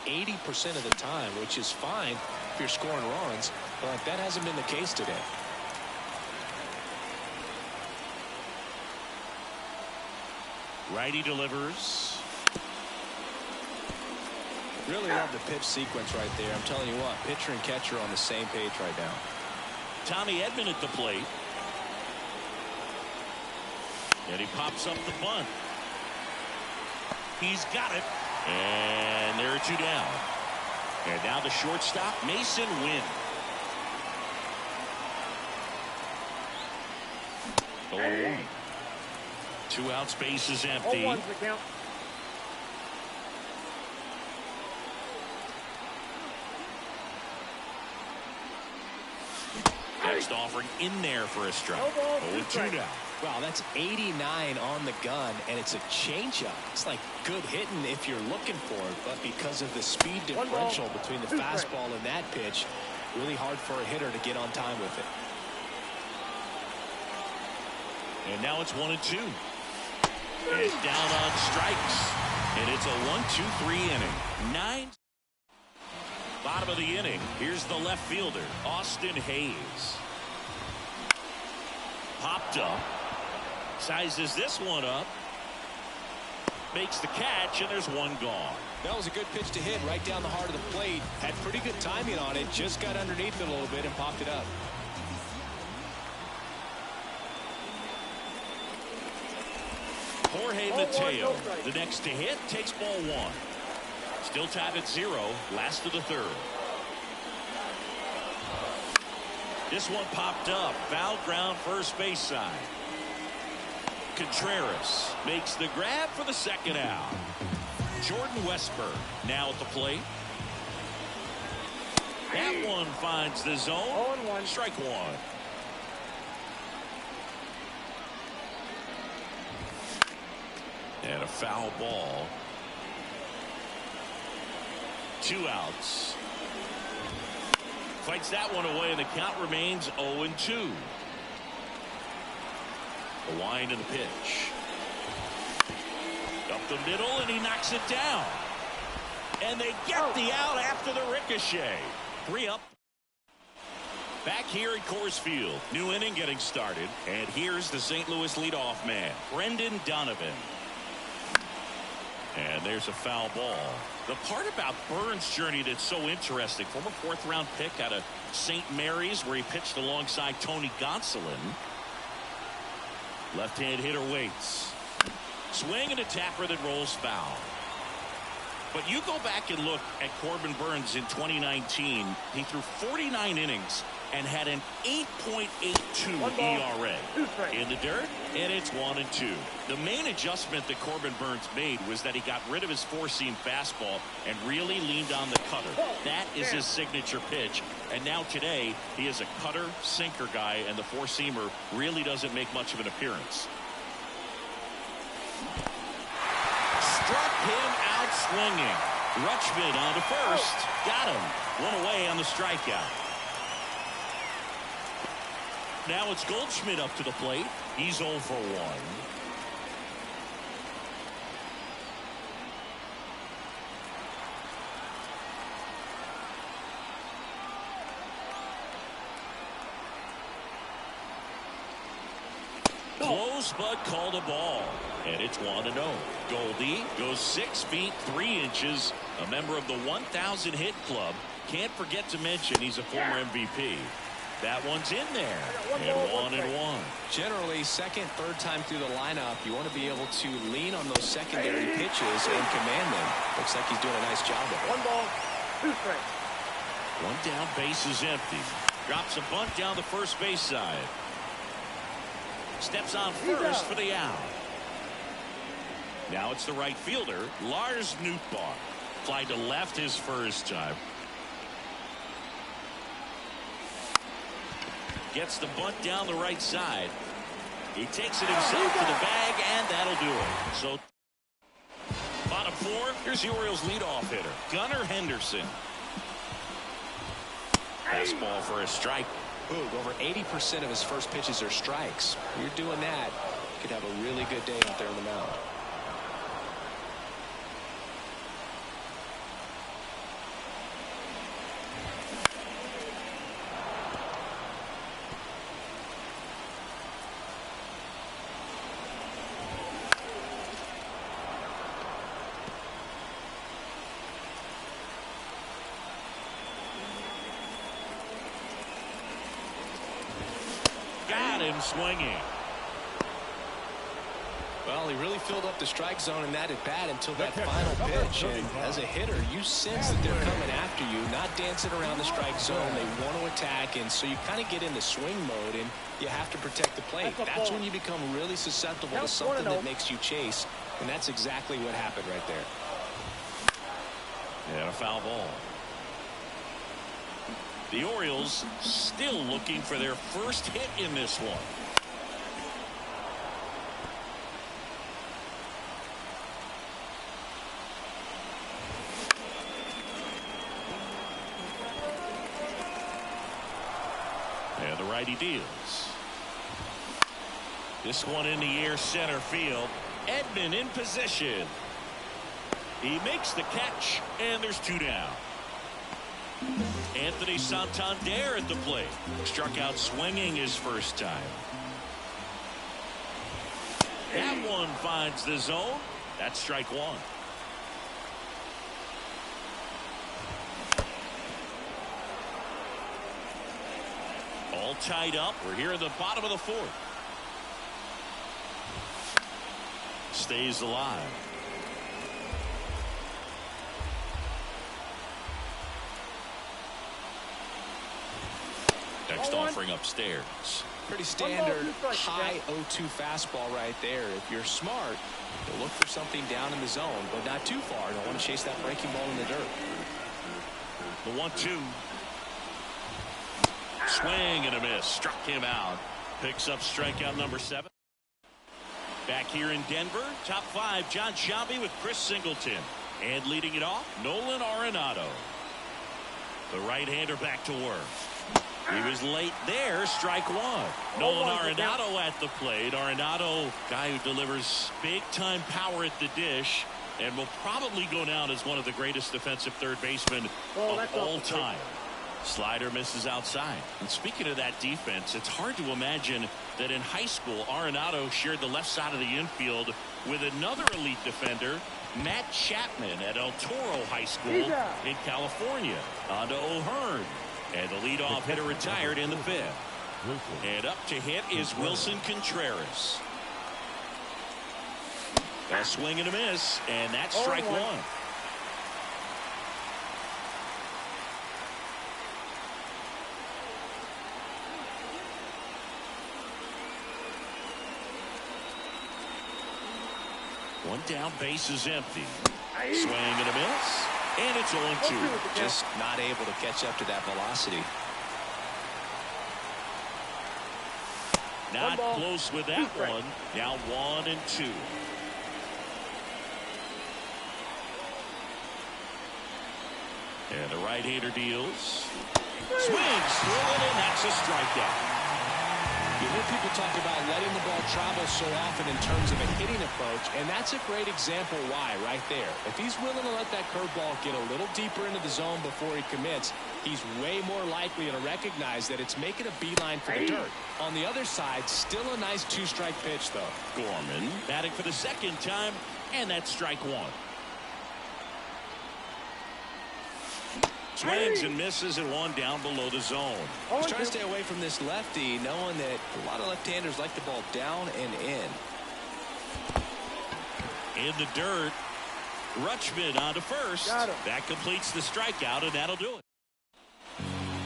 than 80% of the time, which is fine if you're scoring runs, but that hasn't been the case today. Righty delivers. Really love the pitch sequence right there. I'm telling you what, pitcher and catcher on the same page right now. Tommy Edman at the plate. And he pops up the bunt. He's got it. And there are two down. And now the shortstop, Mason Wynn. The 1-1. 2 outs, base is empty. Next offering in there for a strike. 0-2 now. Wow, that's 89 on the gun, and it's a changeup. It's like good hitting if you're looking for it, but because of the speed differential between the fastball and that pitch, really hard for a hitter to get on time with it. And now it's 1-2. It's down on strikes, and it's a 1-2-3 inning. 9. Bottom of the inning. Here's the left fielder, Austin Hayes. Popped up. Sizes this one up. Makes the catch, and there's one gone. That was a good pitch to hit right down the heart of the plate. Had pretty good timing on it. Just got underneath it a little bit and popped it up. Jorge Mateo, the next to hit, takes ball 1. Still tied at 0, last of the 3rd. This one popped up, foul ground first base side. Contreras makes the grab for the second out. Jordan Westburg now at the plate. That one finds the zone. Strike 1. And a foul ball. 2 outs. Fights that one away, and the count remains 0-2. The wind of the pitch. Up the middle, and he knocks it down. And they get the out after the ricochet. 3 up. Back here at Coors Field. New inning getting started. And here's the St. Louis leadoff man, Brendan Donovan. And there's a foul ball. The part about Burns' journey that's so interesting, former 4th-round pick out of St. Mary's, where he pitched alongside Tony Gonsolin. Left-hand hitter waits. Swing and a tapper that rolls foul. But you go back and look at Corbin Burns in 2019. He threw 49 innings and had an 8.82 ERA. In the dirt, and it's 1-2. The main adjustment that Corbin Burns made was that he got rid of his 4-seam fastball and really leaned on the cutter. That is his signature pitch. And now today, he is a cutter, sinker guy, and the 4-seamer really doesn't make much of an appearance. Struck him out swinging. Rutschman on to first. Got him. 1 away on the strikeout. Now it's Goldschmidt up to the plate. He's 0 for 1. Close, but called a ball. And it's 1-0. Goldie goes 6 feet 3 inches. A member of the 1,000 hit club. Can't forget to mention he's a former MVP. That one's in there. And 1-1. Generally, second, third time through the lineup, you want to be able to lean on those secondary pitches and command them. Looks like he's doing a nice job of it. 1 ball, 2 strikes. 1 down, base is empty. Drops a bunt down the first base side. Steps on first for the out. Now it's the right fielder, Lars Nootbaar. Fly to left his first time. Gets the bunt down the right side. He takes it himself to the bag, and that'll do it. So, bottom 4, here's the Orioles' leadoff hitter, Gunnar Henderson. Fastball for a strike. Boog, over 80% of his first pitches are strikes. When you're doing that, you could have a really good day out there on the mound. him swinging. Well, he really filled up the strike zone in that at bat until that final pitch. And as a hitter, you sense that they're coming after you, not dancing around the strike zone. They want to attack, and so you kind of get into swing mode, and you have to protect the plate. That's when you become really susceptible to something that makes you chase, and that's exactly what happened right there. And a foul ball. The Orioles still looking for their first hit in this one. And the righty deals. This one in the air, center field. Edman in position. He makes the catch, and there's two down. Anthony Santander at the plate. Struck out swinging his first time. That one finds the zone. That's strike one. All tied up. We're here in the bottom of the fourth. Stays alive. Next offering upstairs. Pretty standard high 0-2 fastball right there. If you're smart, you'll look for something down in the zone, but not too far. Don't want to chase that breaking ball in the dirt. The 1-2. Swing and a miss. Struck him out. Picks up strikeout number 7. Back here in Denver, top 5, John Sciambi with Chris Singleton. And leading it off, Nolan Arenado. The right-hander back to work. He was late there, strike one. Nolan Arenado at the plate. Arenado, guy who delivers big-time power at the dish and will probably go down as one of the greatest defensive third basemen of all time. Slider misses outside. And speaking of that defense, it's hard to imagine that in high school, Arenado shared the left side of the infield with another elite defender, Matt Chapman at El Toro High School in California. On to O'Hearn. And the leadoff hitter retired in the 5th. And up to hit is Wilson Contreras. A swing and a miss, and that's strike one. One down, base is empty. Swing and a miss. And it's 0-2. Just not able to catch up to that velocity. Not close with that one. Now 1-2. And the right-hander deals. Swings through it, and that's a strikeout. You hear people talk about letting the ball travel so often in terms of a hitting approach, and that's a great example why right there. If he's willing to let that curveball get a little deeper into the zone before he commits, he's way more likely to recognize that it's making a beeline for the dirt. On the other side, still a nice two-strike pitch, though. Gorman batting for the second time, and that's strike one. Swings and misses and one down below the zone. He's trying to stay away from this lefty, knowing that a lot of left-handers like the ball down and in. In the dirt. Rutschman on to first. That completes the strikeout, and that'll do it.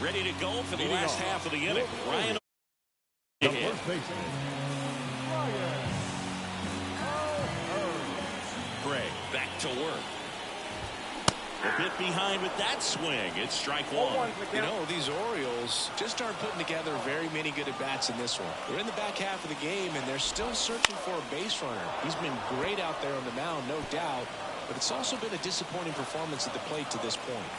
Ready to go for the last half of the inning. Ryan. Gray back to work. A bit behind with that swing. It's strike one. You know, these Orioles just aren't putting together very many good at-bats in this one. They're in the back half of the game, and they're still searching for a base runner. He's been great out there on the mound, no doubt, but it's also been a disappointing performance at the plate to this point.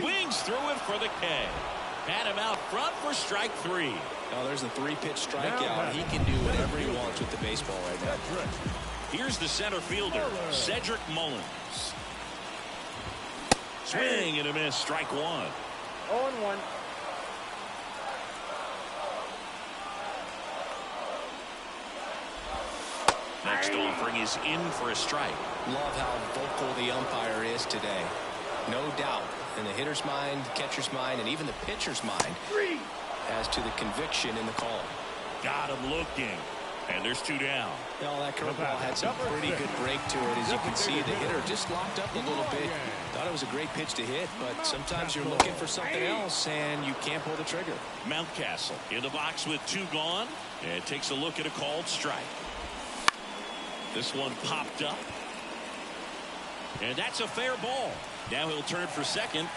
Swings through it for the K. Pat him out front for strike three. Now there's a 3-pitch strikeout. He can do whatever he wants with the baseball right now. Here's the center fielder, Cedric Mullins. Swing and a miss, strike one. 0-1. Next offering is in for a strike. Love how vocal the umpire is today. No doubt in the hitter's mind, catcher's mind, and even the pitcher's mind as to the conviction in the call. Got him looking. And there's 2 down. Well, that curveball had some pretty good break to it. As you can see, the hitter just locked up a little bit. Thought it was a great pitch to hit, but sometimes you're looking for something else, and you can't pull the trigger. Mountcastle in the box with 2 gone, and takes a look at a called strike. This one popped up. And that's a fair ball. Now he'll turn for second.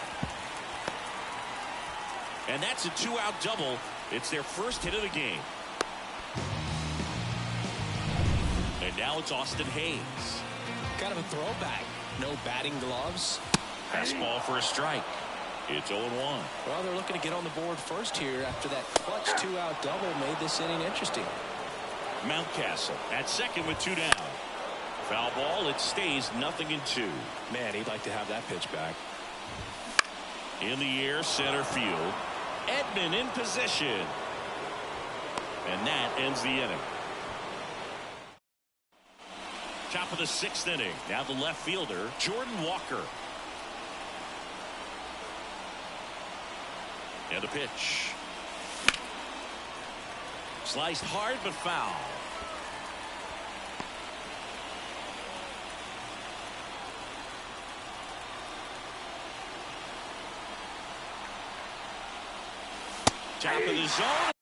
And that's a 2-out double. It's their first hit of the game. And now it's Austin Hayes. Kind of a throwback. No batting gloves. Fastball for a strike. It's 0-1. Well, they're looking to get on the board first here after that clutch 2-out double made this inning interesting. Mountcastle at second with 2 down. Foul ball. It stays 0-2. Man, he'd like to have that pitch back. In the air, center field. Edman in position. And that ends the inning. Top of the 6th inning. Now the left fielder, Jordan Walker. And a pitch. Sliced hard but foul. Top of the zone.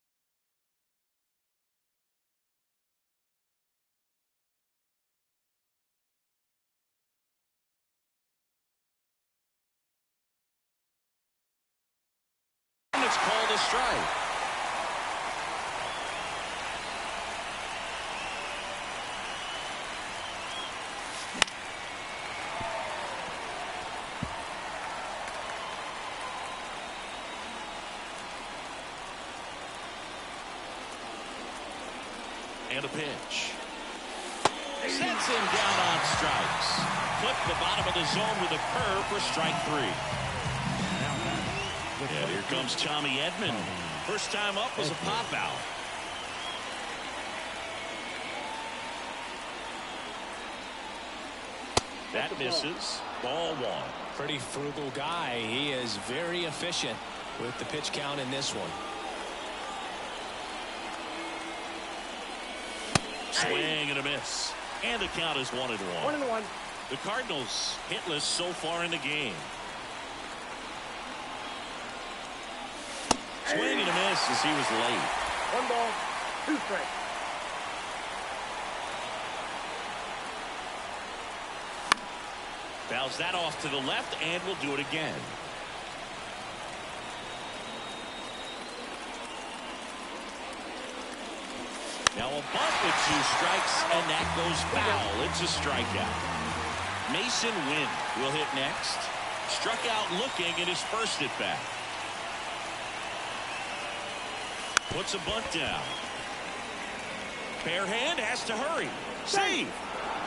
It's called a strike. And a pitch. Sets him down on strikes. Clip the bottom of the zone with a curve for strike 3. And here comes Tommy Edman. First time up was a pop out. That misses. Ball 1. Pretty frugal guy. He is very efficient with the pitch count in this one. Swing and a miss. And the count is 1-1. 1-1. The Cardinals hitless so far in the game. Swing and a miss as he was late. 1 ball, 2 strikes. Fouls that off to the left and will do it again. Now a bunt with 2 strikes, and that goes foul. It's a strikeout. Mason Wynn will hit next. Struck out looking at his first at bat. Puts a bunt down. Bare hand has to hurry. Save.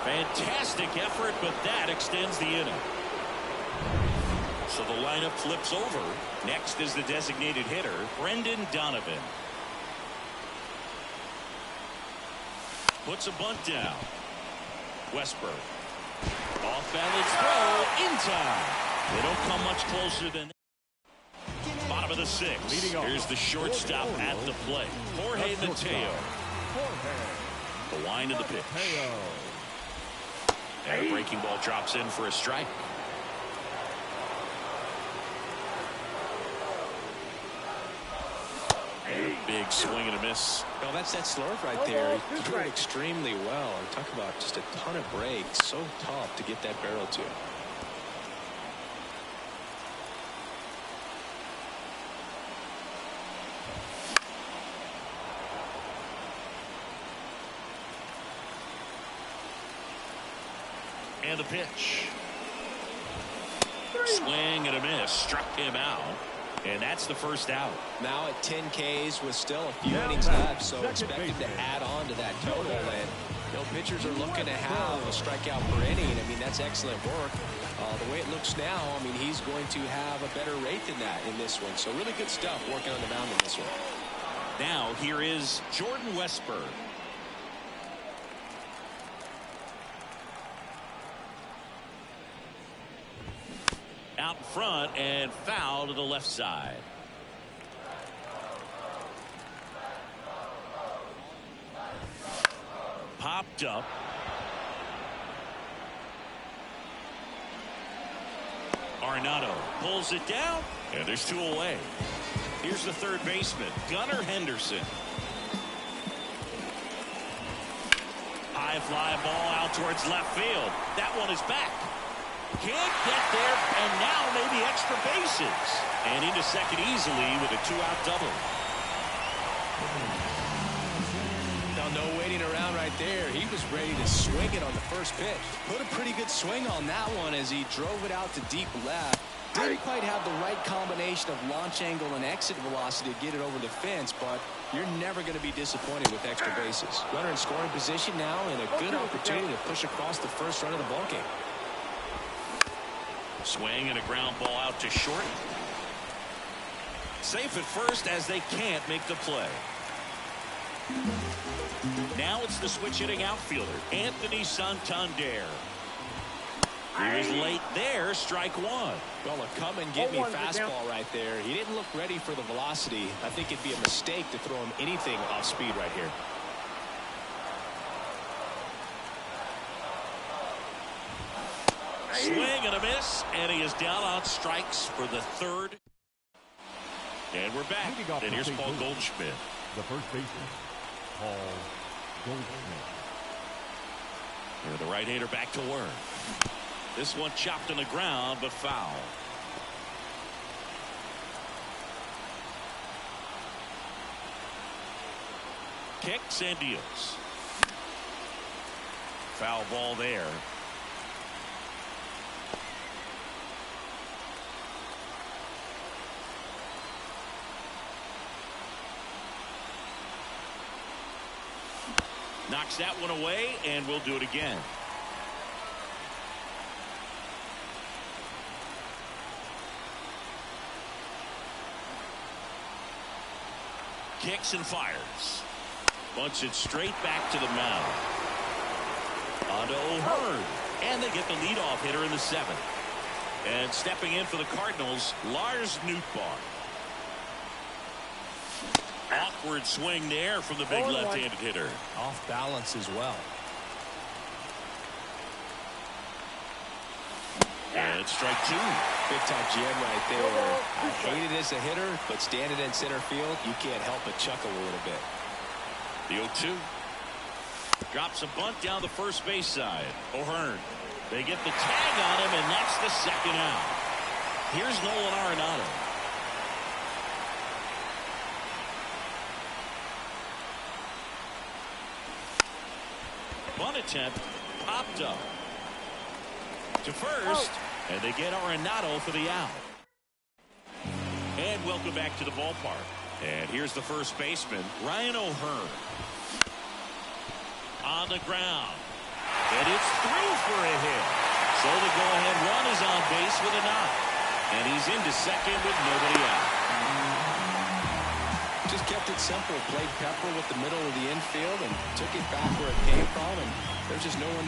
Fantastic effort, but that extends the inning. So the lineup flips over. Next is the designated hitter, Brendan Donovan. Puts a bunt down. Westburg. Off-balance throw in time. They don't come much closer than bottom of the 6th. Here's the shortstop at the plate. Jorge Mateo. The line of the pitch. And a breaking ball drops in for a strike. Big swing and a miss. Well, that's that slurve right there. He threw it extremely well. And talk about just a ton of breaks. So tough to get that barrel to. And a pitch. Swing and a miss. Struck him out. And that's the first out. Now at 10 Ks with still a few innings left, so expect him to add on to that total. And pitchers are looking to have a strikeout per inning. I mean, that's excellent work. The way it looks now, I mean, he's going to have a better rate than that in this one. So really good stuff working on the mound in this one. Now here is Jordan Westburg. out in front and foul to the left side. Popped up. Arenado pulls it down, and there's two away. Here's the third baseman, Gunnar Henderson. High fly ball out towards left field. That one is back. Can't get there, and now maybe extra bases. And into second easily with a two-out double. Now, no waiting around right there. He was ready to swing it on the first pitch. Put a pretty good swing on that one as he drove it out to deep left. Didn't quite have the right combination of launch angle and exit velocity to get it over the fence, but you're never going to be disappointed with extra bases. Runner in scoring position now, and a good opportunity to push across the first run of the ballgame. Swing and a ground ball out to short. Safe at first as they can't make the play. Now it's the switch hitting outfielder, Anthony Santander. He was late there, strike one. Well, a come and get me fastball right there. He didn't look ready for the velocity. I think it'd be a mistake to throw him anything off speed right here. Swing and a miss, and he is down on strikes for the third. And we're back. And here's Paul Goldschmidt. The first baseman, Paul Goldschmidt. And the right-hander back to work. This one chopped on the ground, but foul. Kicks and deals. Foul ball there. Knocks that one away, and we'll do it again. Kicks and fires. Bunts it straight back to the mound. On to O'Hearn. And they get the leadoff hitter in the seventh. And stepping in for the Cardinals, Lars Nootbaar. Awkward swing there from the big left-handed hitter. Off balance as well. And strike two. Big time jam right there. I hate it as a hitter, but standing in center field, you can't help but chuckle a little bit. The 0-2. Drops a bunt down the first base side. O'Hearn. They get the tag on him, and that's the second out. Here's Nolan Arenado. Bunt attempt popped up to first, and they get Arenado for the out. And welcome back to the ballpark. And here's the first baseman, Ryan O'Hearn. On the ground, and it's through for a hit. So the go-ahead run is on base with a knock, and he's into second with nobody out. Just kept it simple. Played pepper with the middle of the infield and took it back where it came from, and there's just no one